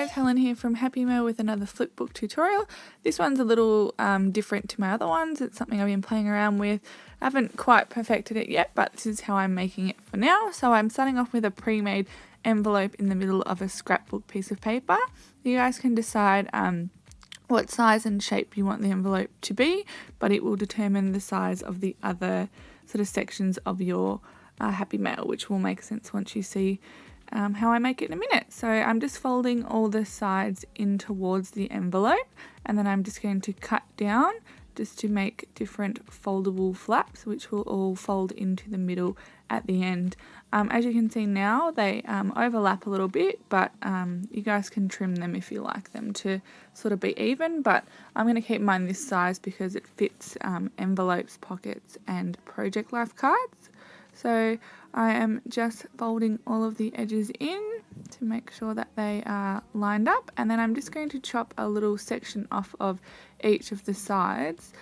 guys, Helen here from Happy Mail with another flipbook tutorial. This one's a little different to my other ones. It's something I've been playing around with. I haven't quite perfected it yet, but this is how I'm making it for now. So I'm starting off with a pre-made envelope in the middle of a scrapbook piece of paper. You guys can decide what size and shape you want the envelope to be, but it will determine the size of the other sort of sections of your Happy Mail, which will make sense once you see how I make it in a minute. So I'm just folding all the sides in towards the envelope, and then I'm just going to cut down just to make different foldable flaps, which will all fold into the middle at the end. As you can see now, they overlap a little bit, but you guys can trim them if you like them to sort of be even, but I'm going to keep mine this size because it fits envelopes, pockets and project life cards. So I am just folding all of the edges in to make sure that they are lined up, and then I'm just going to chop a little section off of each of the sides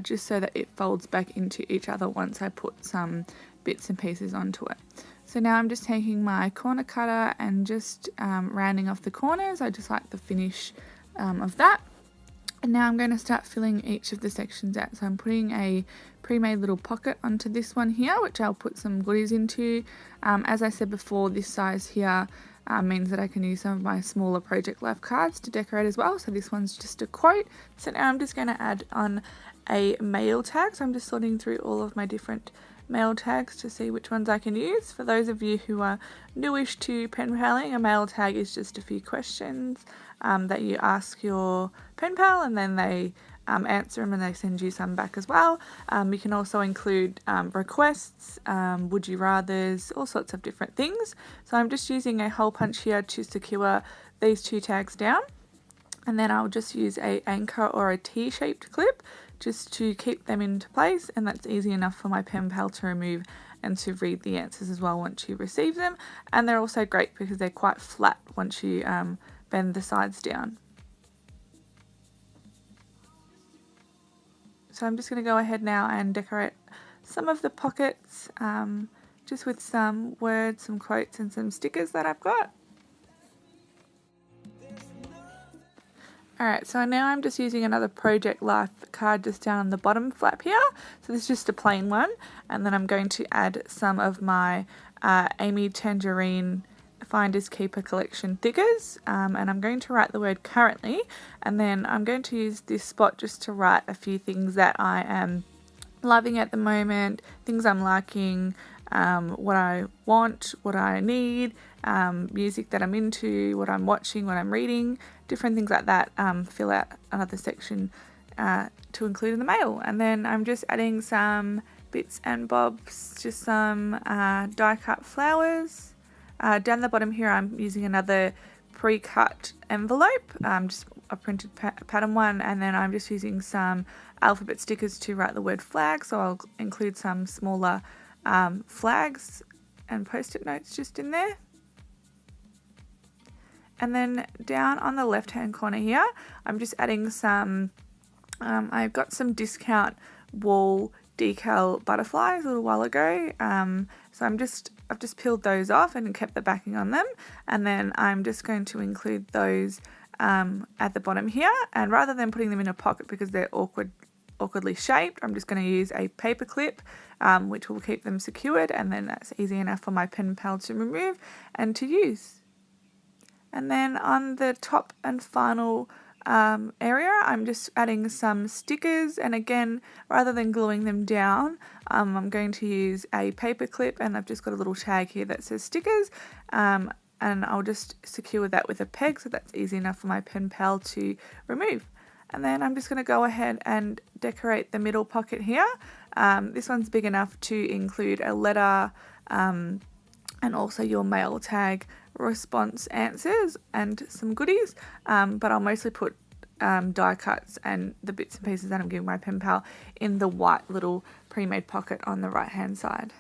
just so that it folds back into each other once I put some bits and pieces onto it. So now I'm just taking my corner cutter and just rounding off the corners. I just like the finish of that. And now I'm going to start filling each of the sections out. So I'm putting a pre-made little pocket onto this one here, which I'll put some goodies into. As I said before, this size here means that I can use some of my smaller project life cards to decorate as well. So this one's just a quote. So now I'm just going to add on a mail tag. So I'm just sorting through all of my different mail tags to see which ones I can use. For those of you who are newish to pen paling, a mail tag is just a few questions that you ask your pen pal, and then they answer them and they send you some back as well. You can also include requests, would you rathers, all sorts of different things. So I'm just using a hole punch here to secure these two tags down, and then I'll just use a anchor or a T-shaped clip just to keep them into place, and that's easy enough for my pen pal to remove and to read the answers as well once you receive them. And they're also great because they're quite flat once you bend the sides down. So I'm just going to go ahead now and decorate some of the pockets just with some words, some quotes and some stickers that I've got. Alright, so now I'm just using another Project Life card just down on the bottom flap here. So this is just a plain one, and then I'm going to add some of my Amy Tangerine Finders Keeper collection thickers, and I'm going to write the word currently, and then I'm going to use this spot just to write a few things that I am loving at the moment, things I'm liking, what I want, what I need, music that I'm into, what I'm watching, what I'm reading, different things like that. Fill out another section to include in the mail. And then I'm just adding some bits and bobs, just some die cut flowers. Down the bottom here I'm using another pre-cut envelope, just a printed pattern one, and then I'm just using some alphabet stickers to write the word flag, so I'll include some smaller flags and post-it notes just in there. And then down on the left hand corner here I'm just adding some I've got some discount wall decal butterflies a little while ago, so I've just peeled those off and kept the backing on them, and then I'm just going to include those at the bottom here, and rather than putting them in a pocket because they're awkwardly shaped, I'm just going to use a paper clip which will keep them secured, and then that's easy enough for my pen pal to remove and to use. And then on the top and final area I'm just adding some stickers, and again, rather than gluing them down, I'm going to use a paper clip, and I've just got a little tag here that says stickers, and I'll just secure that with a peg, so that's easy enough for my pen pal to remove. And then I'm just going to go ahead and decorate the middle pocket here. This one's big enough to include a letter and also your mail tag, response answers and some goodies, but I'll mostly put die cuts and the bits and pieces that I'm giving my pen pal in the white little pre-made pocket on the right hand side.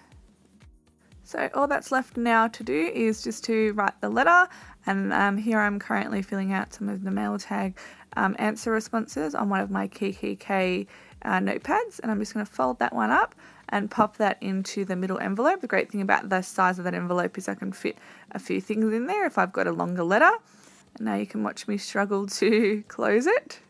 So all that's left now to do is just to write the letter, and here I'm currently filling out some of the mail tag answer responses on one of my KK notepads, and I'm just going to fold that one up and pop that into the middle envelope. The great thing about the size of that envelope is I can fit a few things in there if I've got a longer letter. And now you can watch me struggle to close it.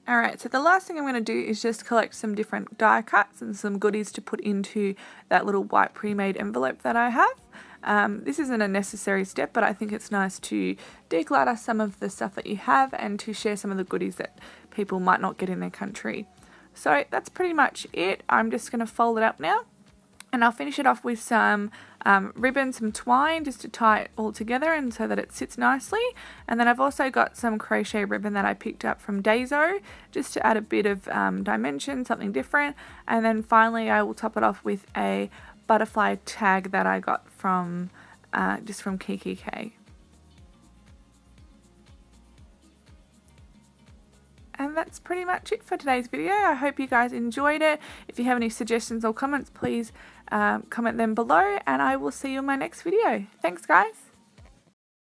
Alright, so the last thing I'm going to do is just collect some different die cuts and some goodies to put into that little white pre-made envelope that I have. This isn't a necessary step, but I think it's nice to declutter some of the stuff that you have and to share some of the goodies that people might not get in their country. So that's pretty much it. I'm just going to fold it up now. And I'll finish it off with some ribbon, some twine, just to tie it all together and so that it sits nicely. And then I've also got some crochet ribbon that I picked up from Daiso, just to add a bit of dimension, something different. And then finally I will top it off with a butterfly tag that I got from just from Kiki K. And that's pretty much it for today's video. I hope you guys enjoyed it. If you have any suggestions or comments, please comment them below, and I will see you in my next video. Thanks, guys.